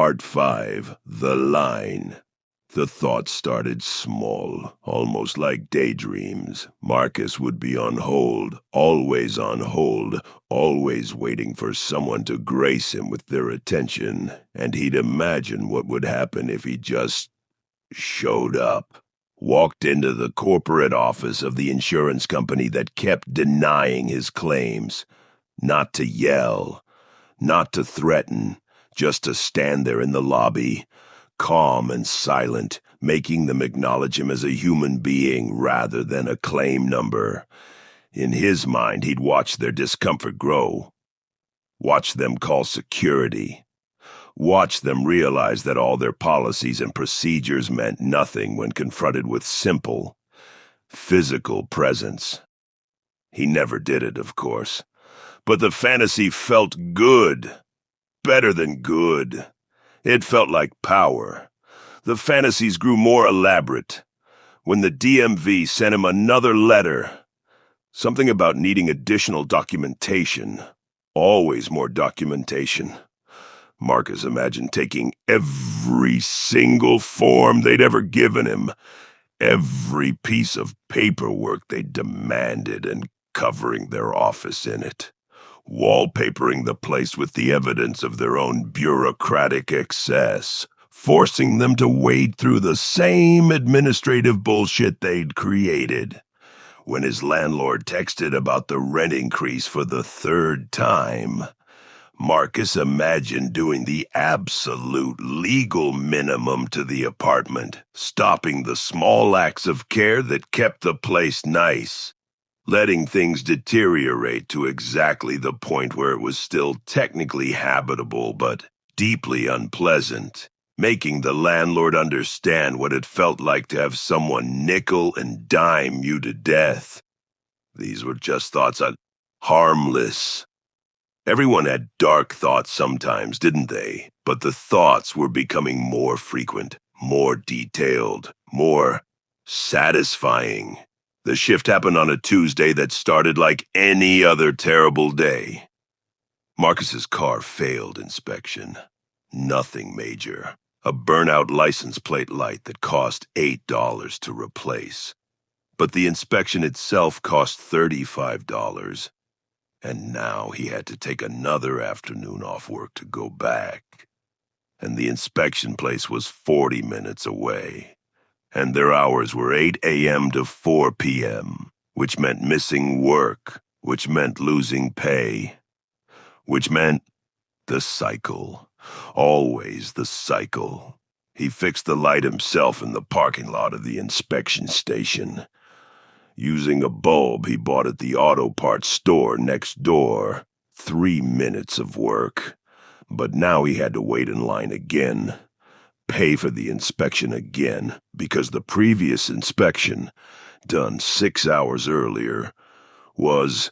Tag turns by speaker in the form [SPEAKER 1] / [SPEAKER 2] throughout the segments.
[SPEAKER 1] Part 5, The Line. The thoughts started small, almost like daydreams. Marcus would be on hold, always waiting for someone to grace him with their attention, and he'd imagine what would happen if he just showed up. Walked into the corporate office of the insurance company that kept denying his claims. Not to yell, not to threaten, just to stand there in the lobby, calm and silent, making them acknowledge him as a human being rather than a claim number. In his mind, he'd watch their discomfort grow. Watch them call security. Watch them realize that all their policies and procedures meant nothing when confronted with simple, physical presence. He never did it, of course. But the fantasy felt good. Better than good. It felt like power. The fantasies grew more elaborate. When the DMV sent him another letter, something about needing additional documentation. Always more documentation. Marcus imagined taking every single form they'd ever given him, every piece of paperwork they demanded, and covering their office in it. Wallpapering the place with the evidence of their own bureaucratic excess, forcing them to wade through the same administrative bullshit they'd created. When his landlord texted about the rent increase for the third time, Marcus imagined doing the absolute legal minimum to the apartment, stopping the small acts of care that kept the place nice. Letting things deteriorate to exactly the point where it was still technically habitable but deeply unpleasant, making the landlord understand what it felt like to have someone nickel and dime you to death. These were just thoughts on harmless. Everyone had dark thoughts sometimes, didn't they? But the thoughts were becoming more frequent, more detailed, more satisfying. The shift happened on a Tuesday that started like any other terrible day. Marcus's car failed inspection. Nothing major. A burnout license plate light that cost $8 to replace. But the inspection itself cost $35. And now he had to take another afternoon off work to go back. And the inspection place was 40 minutes away. And their hours were 8 a.m. to 4 p.m., which meant missing work, which meant losing pay, which meant the cycle. Always the cycle. He fixed the light himself in the parking lot of the inspection station, using a bulb he bought at the auto parts store next door. 3 minutes of work. But now he had to wait in line again. Pay for the inspection again, because the previous inspection, done 6 hours earlier, was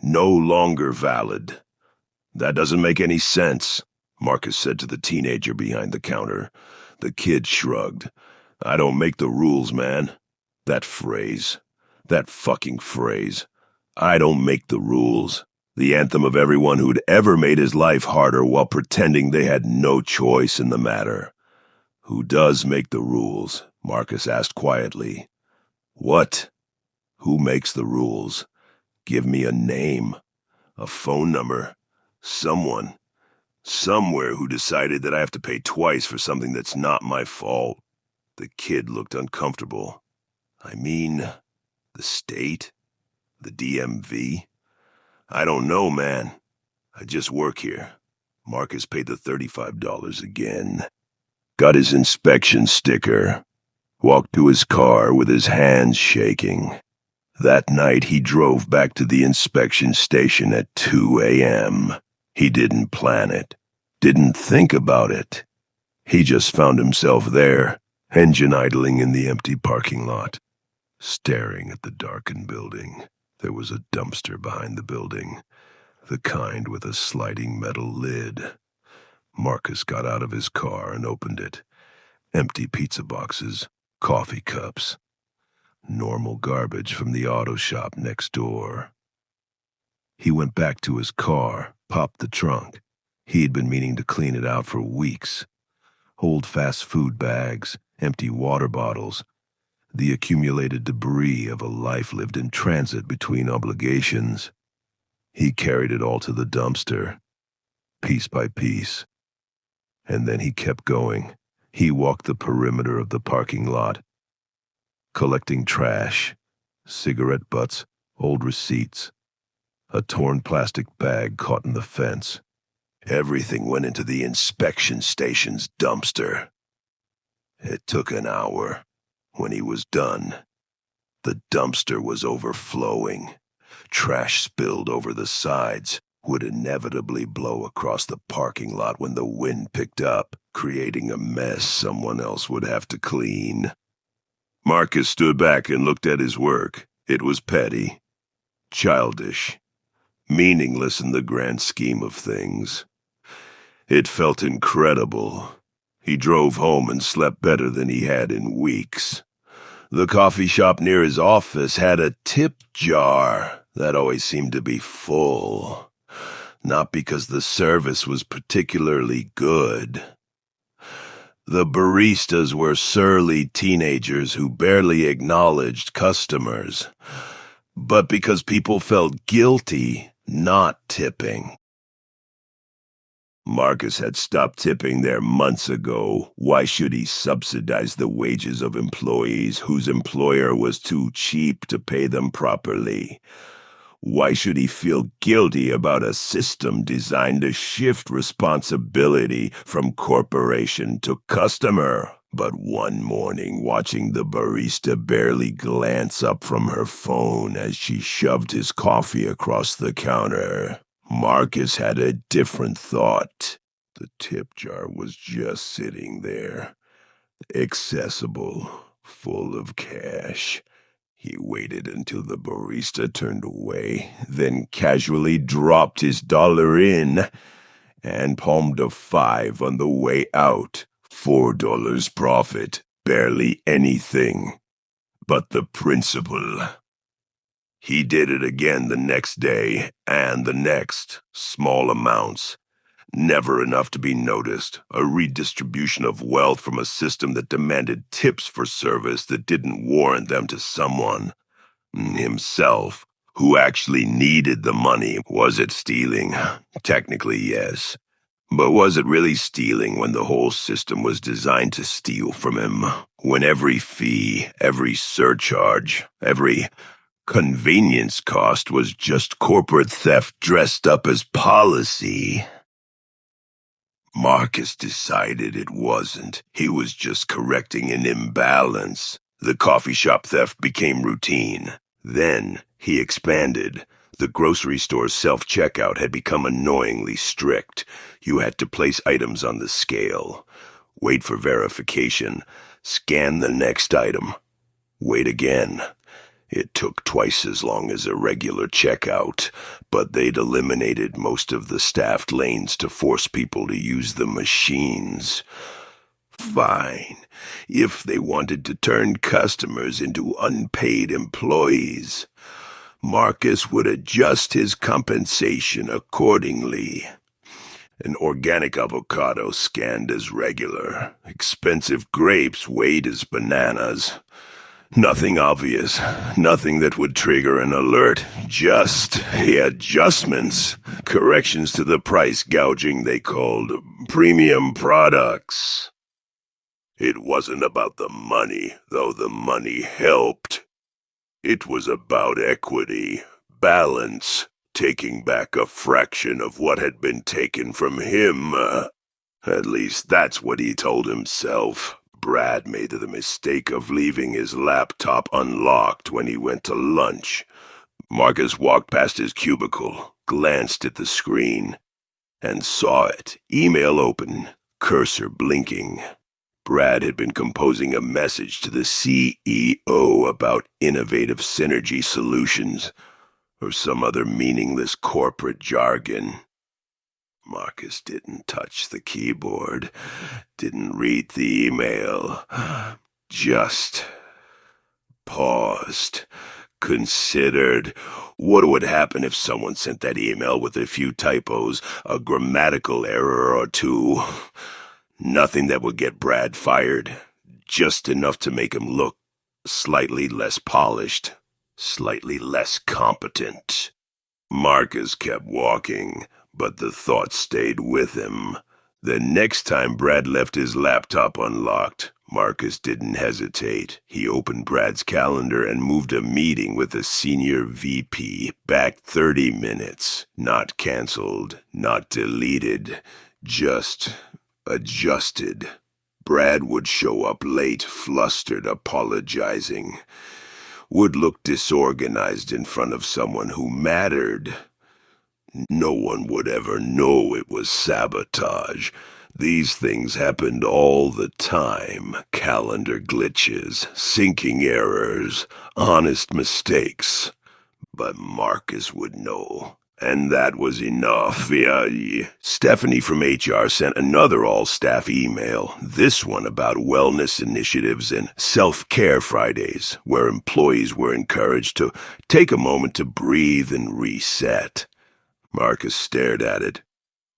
[SPEAKER 1] no longer valid. That doesn't make any sense, Marcus said to the teenager behind the counter. The kid shrugged. I don't make the rules, man. That fucking phrase. I don't make the rules. The anthem of everyone who'd ever made his life harder while pretending they had no choice in the matter. Who does make the rules? Marcus asked quietly. What? Who makes the rules? Give me a name, a phone number, someone, somewhere who decided that I have to pay twice for something that's not my fault. The kid looked uncomfortable. I mean, the state? The DMV? I don't know, man. I just work here. Marcus paid the $35 again. Got his inspection sticker. Walked to his car with his hands shaking. That night he drove back to the inspection station at 2 a.m. He didn't plan it. Didn't think about it. He just found himself there, engine idling in the empty parking lot, staring at the darkened building. There was a dumpster behind the building, the kind with a sliding metal lid. Marcus got out of his car and opened it. Empty pizza boxes, coffee cups. Normal garbage from the auto shop next door. He went back to his car, popped the trunk. He'd been meaning to clean it out for weeks. Old fast food bags, empty water bottles, the accumulated debris of a life lived in transit between obligations. He carried it all to the dumpster, piece by piece. And then he kept going. He walked the perimeter of the parking lot, collecting trash, cigarette butts, old receipts, a torn plastic bag caught in the fence. Everything went into the inspection station's dumpster. It took an hour. When he was done, the dumpster was overflowing. Trash spilled over the sides, would inevitably blow across the parking lot when the wind picked up, creating a mess someone else would have to clean. Marcus stood back and looked at his work. It was petty, childish, meaningless in the grand scheme of things. It felt incredible. He drove home and slept better than he had in weeks. The coffee shop near his office had a tip jar that always seemed to be full. Not because the service was particularly good. The baristas were surly teenagers who barely acknowledged customers, but because people felt guilty not tipping. Marcus had stopped tipping there months ago. Why should he subsidize the wages of employees whose employer was too cheap to pay them properly? Why should he feel guilty about a system designed to shift responsibility from corporation to customer? But one morning, watching the barista barely glance up from her phone as she shoved his coffee across the counter, Marcus had a different thought. The tip jar was just sitting there, accessible, full of cash. He waited until the barista turned away, then casually dropped his dollar in and palmed a $5 on the way out. $4 profit, barely anything. But the principle. He did it again the next day, and the next, small amounts. Never enough to be noticed, a redistribution of wealth from a system that demanded tips for service that didn't warrant them to someone. Himself, who actually needed the money. Was it stealing? Technically, yes. But was it really stealing when the whole system was designed to steal from him? When every fee, every surcharge, every convenience cost was just corporate theft dressed up as policy? Marcus decided it wasn't. He was just correcting an imbalance. The coffee shop theft became routine. Then he expanded. The grocery store's self-checkout had become annoyingly strict. You had to place items on the scale, wait for verification, scan the next item, wait again. It took twice as long as a regular checkout, but they'd eliminated most of the staffed lanes to force people to use the machines. Fine, if they wanted to turn customers into unpaid employees, Marcus would adjust his compensation accordingly. An organic avocado scanned as regular. Expensive grapes weighed as bananas. Nothing obvious, nothing that would trigger an alert, just adjustments, corrections to the price gouging they called premium products. It wasn't about the money, though the money helped. It was about equity, balance, taking back a fraction of what had been taken from him. At least that's what he told himself. Brad made the mistake of leaving his laptop unlocked when he went to lunch. Marcus walked past his cubicle, glanced at the screen, and saw it. Email open, cursor blinking. Brad had been composing a message to the CEO about innovative synergy solutions, or some other meaningless corporate jargon. Marcus didn't touch the keyboard, didn't read the email, just paused, considered what would happen if someone sent that email with a few typos, a grammatical error or two. Nothing that would get Brad fired. Just enough to make him look slightly less polished, slightly less competent. Marcus kept walking, but the thought stayed with him. The next time Brad left his laptop unlocked, Marcus didn't hesitate. He opened Brad's calendar and moved a meeting with the senior VP back 30 minutes. Not canceled, not deleted, just adjusted. Brad would show up late, flustered, apologizing. Would look disorganized in front of someone who mattered. No one would ever know it was sabotage. These things happened all the time. Calendar glitches, syncing errors, honest mistakes. But Marcus would know. And that was enough. Stephanie from HR sent another all-staff email, this one about wellness initiatives and self-care Fridays, where employees were encouraged to take a moment to breathe and reset. Marcus stared at it.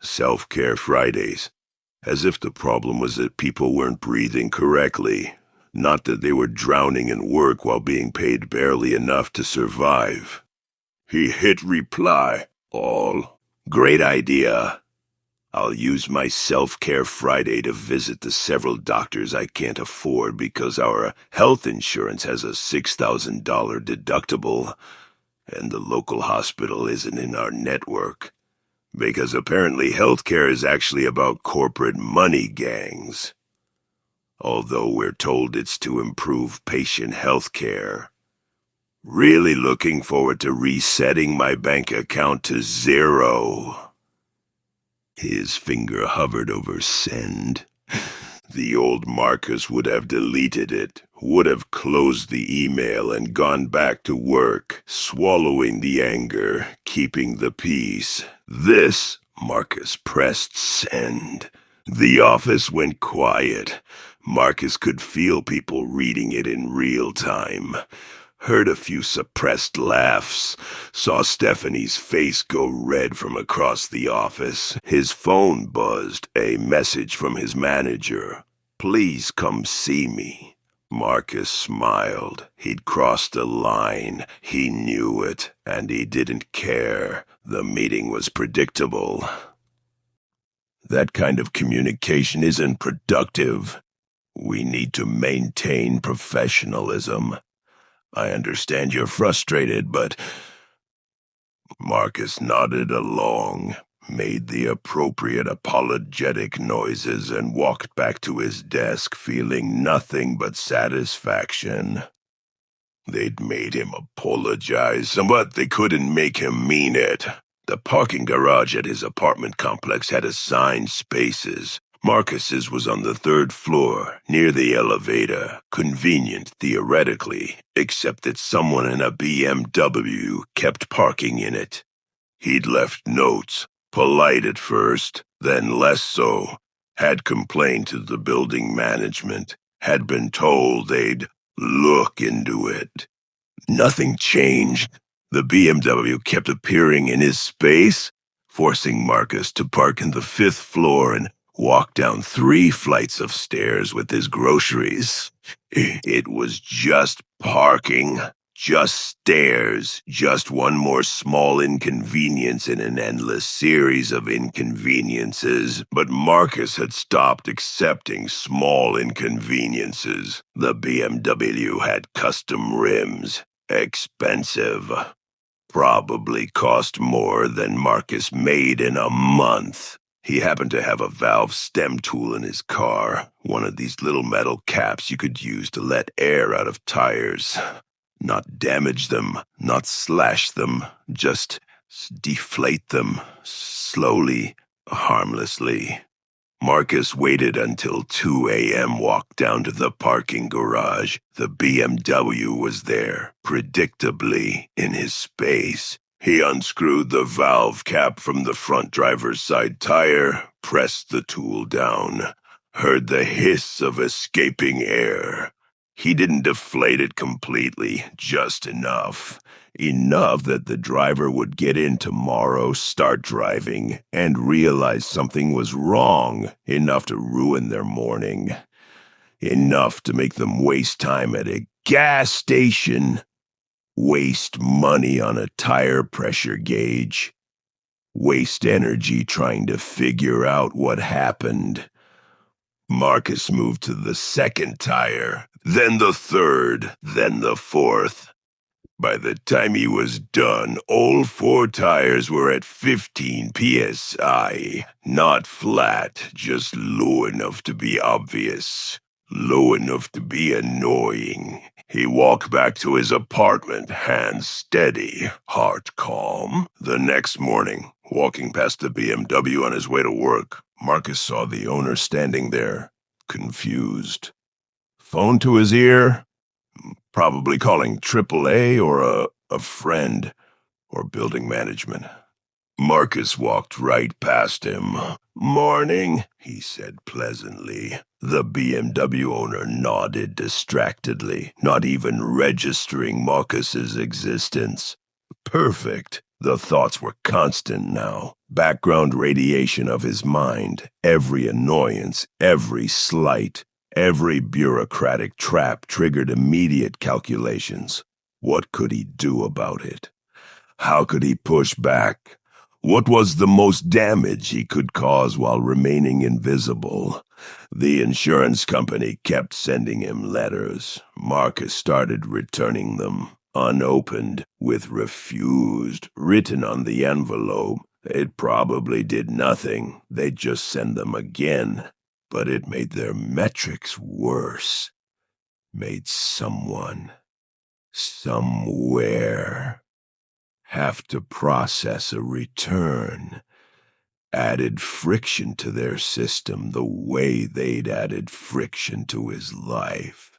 [SPEAKER 1] Self-care Fridays. As if the problem was that people weren't breathing correctly, not that they were drowning in work while being paid barely enough to survive. He hit reply. All. Great idea. I'll use my self-care Friday to visit the several doctors I can't afford because our health insurance has a $6,000 deductible, and the local hospital isn't in our network. Because apparently healthcare is actually about corporate money gangs. Although we're told it's to improve patient healthcare. Really looking forward to resetting my bank account to 0. His finger hovered over send. The old Marcus would have deleted it, would have closed the email and gone back to work, swallowing the anger, keeping the peace. This, Marcus pressed send. The office went quiet. Marcus could feel people reading it in real time. Heard a few suppressed laughs, saw Stephanie's face go red from across the office. His phone buzzed, a message from his manager. Please come see me. Marcus smiled. He'd crossed a line. He knew it, and he didn't care. The meeting was predictable. That kind of communication isn't productive. We need to maintain professionalism. I understand you're frustrated, but... Marcus nodded along, made the appropriate apologetic noises, and walked back to his desk feeling nothing but satisfaction. They'd made him apologize, but they couldn't make him mean it. The parking garage at his apartment complex had assigned spaces. Marcus's was on the 3rd floor, near the elevator. Convenient, theoretically, except that someone in a BMW kept parking in it. He'd left notes, polite at first, then less so. Had complained to the building management. Had been told they'd look into it. Nothing changed. The BMW kept appearing in his space, forcing Marcus to park in the 5th floor and walk down 3 flights of stairs with his groceries. It was just parking, just stairs, just one more small inconvenience in an endless series of inconveniences. But Marcus had stopped accepting small inconveniences. The BMW had custom rims, expensive. Probably cost more than Marcus made in a month. He happened to have a valve stem tool in his car, one of these little metal caps you could use to let air out of tires. Not damage them, not slash them, just deflate them, slowly, harmlessly. Marcus waited until 2 a.m., walked down to the parking garage. The BMW was there, predictably, in his space. He unscrewed the valve cap from the front driver's side tire, pressed the tool down, heard the hiss of escaping air. He didn't deflate it completely, just enough. Enough that the driver would get in tomorrow, start driving, and realize something was wrong, enough to ruin their morning. Enough to make them waste time at a gas station, waste money on a tire pressure gauge, waste energy trying to figure out what happened. Marcus moved to the second tire, then the third, then the fourth. By the time he was done, all 4 tires were at 15 psi. Not flat, just low enough to be obvious. Low enough to be annoying. He walked back to his apartment, hands steady, heart calm. The next morning, walking past the BMW on his way to work, Marcus saw the owner standing there, confused. Phone to his ear, probably calling AAA or a friend, or building management. Marcus walked right past him. "Morning," he said pleasantly. The BMW owner nodded distractedly, not even registering Marcus's existence. Perfect. The thoughts were constant now. Background radiation of his mind. Every annoyance, every slight, every bureaucratic trap triggered immediate calculations. What could he do about it? How could he push back? What was the most damage he could cause while remaining invisible? The insurance company kept sending him letters. Marcus started returning them, unopened, with refused, written on the envelope. It probably did nothing. They'd just send them again. But it made their metrics worse. Made someone, somewhere, have to process a return. Added friction to their system the way they'd added friction to his life.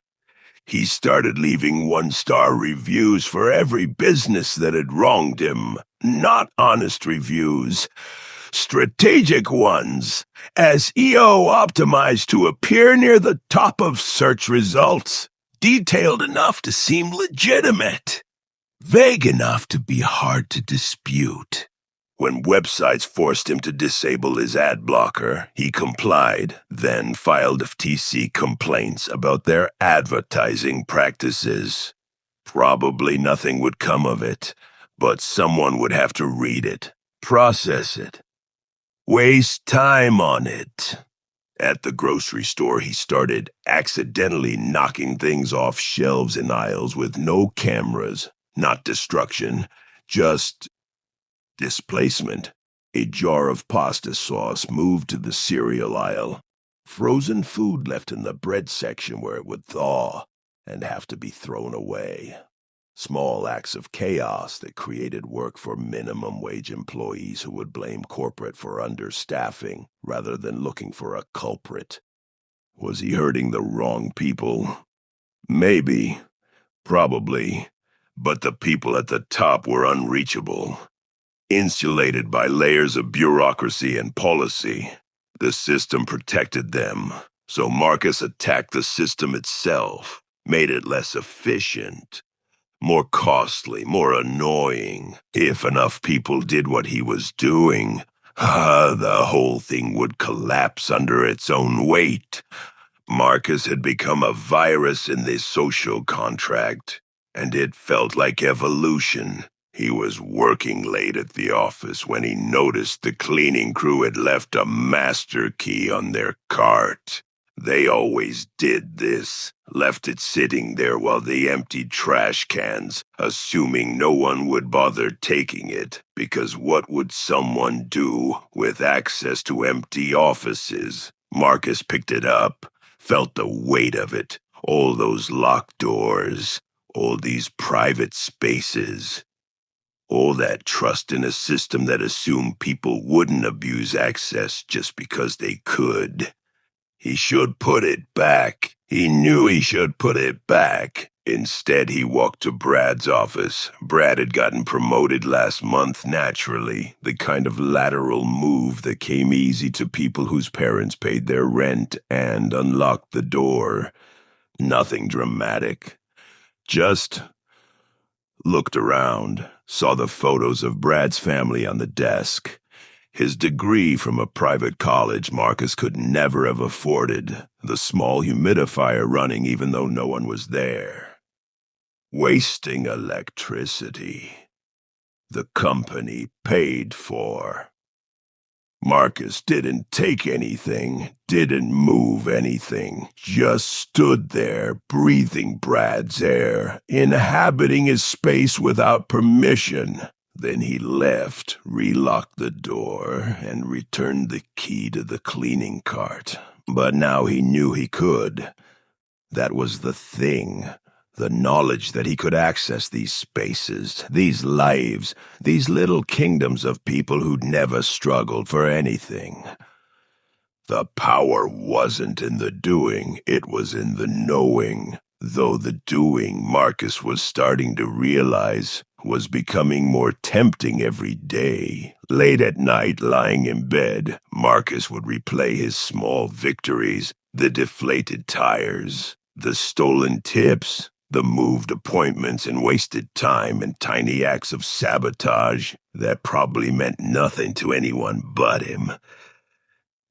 [SPEAKER 1] He started leaving 1-star reviews for every business that had wronged him. Not honest reviews, strategic ones, SEO optimized to appear near the top of search results, detailed enough to seem legitimate, vague enough to be hard to dispute. When websites forced him to disable his ad blocker, he complied, then filed FTC complaints about their advertising practices. Probably nothing would come of it, but someone would have to read it, process it, waste time on it. At the grocery store, he started accidentally knocking things off shelves and aisles with no cameras. Not destruction, just displacement. A jar of pasta sauce moved to the cereal aisle. Frozen food left in the bread section where it would thaw and have to be thrown away. Small acts of chaos that created work for minimum wage employees who would blame corporate for understaffing rather than looking for a culprit. Was he hurting the wrong people? Maybe. Probably. But the people at the top were unreachable. Insulated by layers of bureaucracy and policy. The system protected them, so Marcus attacked the system itself, made it less efficient, more costly, more annoying. If enough people did what he was doing, the whole thing would collapse under its own weight. Marcus had become a virus in this social contract, and it felt like evolution. He was working late at the office when he noticed the cleaning crew had left a master key on their cart. They always did this, left it sitting there while they emptied trash cans, assuming no one would bother taking it, because what would someone do with access to empty offices? Marcus picked it up, felt the weight of it, all those locked doors, all these private spaces. All that trust in a system that assumed people wouldn't abuse access just because they could. He should put it back. He knew he should put it back. Instead, he walked to Brad's office. Brad had gotten promoted last month naturally, the kind of lateral move that came easy to people whose parents paid their rent and unlocked the door. Nothing dramatic. Just looked around, saw the photos of Brad's family on the desk. His degree from a private college Marcus could never have afforded, the small humidifier running even though no one was there. Wasting electricity. The company paid for. Marcus didn't take anything, didn't move anything, just stood there, breathing Brad's air, inhabiting his space without permission. Then he left, relocked the door, and returned the key to the cleaning cart. But now he knew he could. That was the thing. The knowledge that he could access these spaces, these lives, these little kingdoms of people who'd never struggled for anything. The power wasn't in the doing, it was in the knowing. Though the doing, Marcus was starting to realize, was becoming more tempting every day. Late at night, lying in bed, Marcus would replay his small victories, the deflated tires, the stolen tips, the moved appointments and wasted time and tiny acts of sabotage that probably meant nothing to anyone but him.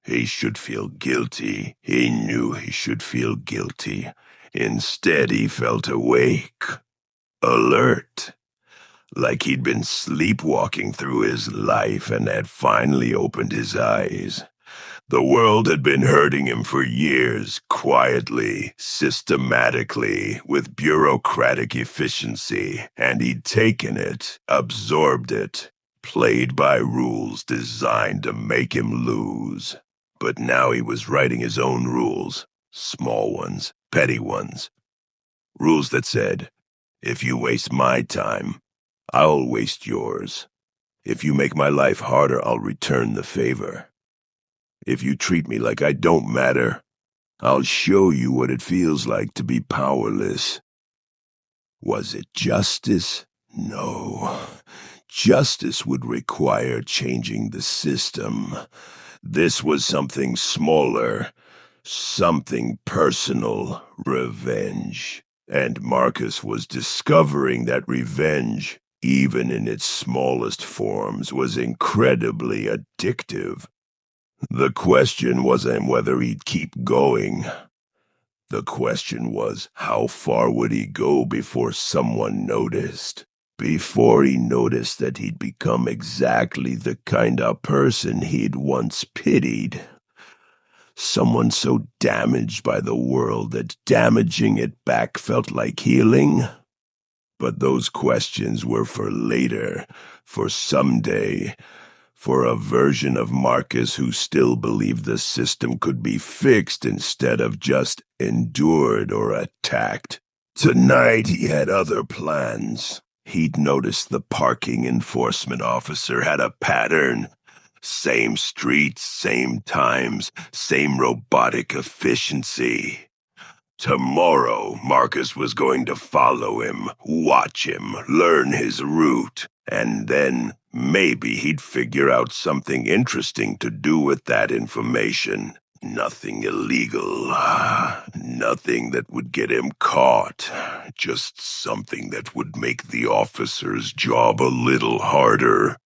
[SPEAKER 1] He should feel guilty. He knew he should feel guilty. Instead, he felt awake, alert, like he'd been sleepwalking through his life and had finally opened his eyes. The world had been hurting him for years, quietly, systematically, with bureaucratic efficiency, and he'd taken it, absorbed it, played by rules designed to make him lose. But now he was writing his own rules, small ones, petty ones. Rules that said, if you waste my time, I'll waste yours. If you make my life harder, I'll return the favor. If you treat me like I don't matter, I'll show you what it feels like to be powerless. Was it justice? No. Justice would require changing the system. This was something smaller, something personal, revenge. And Marcus was discovering that revenge, even in its smallest forms, was incredibly addictive. The question wasn't whether he'd keep going. The question was, how far would he go before someone noticed? Before he noticed that he'd become exactly the kind of person he'd once pitied. Someone so damaged by the world that damaging it back felt like healing? But those questions were for later, for someday. For a version of Marcus who still believed the system could be fixed instead of just endured or attacked. Tonight he had other plans. He'd noticed the parking enforcement officer had a pattern. Same streets, same times, same robotic efficiency. Tomorrow, Marcus was going to follow him, watch him, learn his route, and then maybe he'd figure out something interesting to do with that information. Nothing illegal, nothing that would get him caught, just something that would make the officer's job a little harder.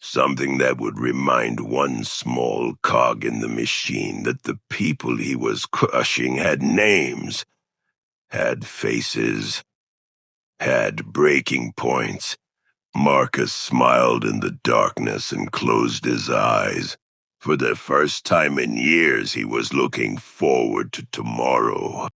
[SPEAKER 1] Something that would remind one small cog in the machine that the people he was crushing had names, had faces, had breaking points. Marcus smiled in the darkness and closed his eyes. For the first time in years, he was looking forward to tomorrow.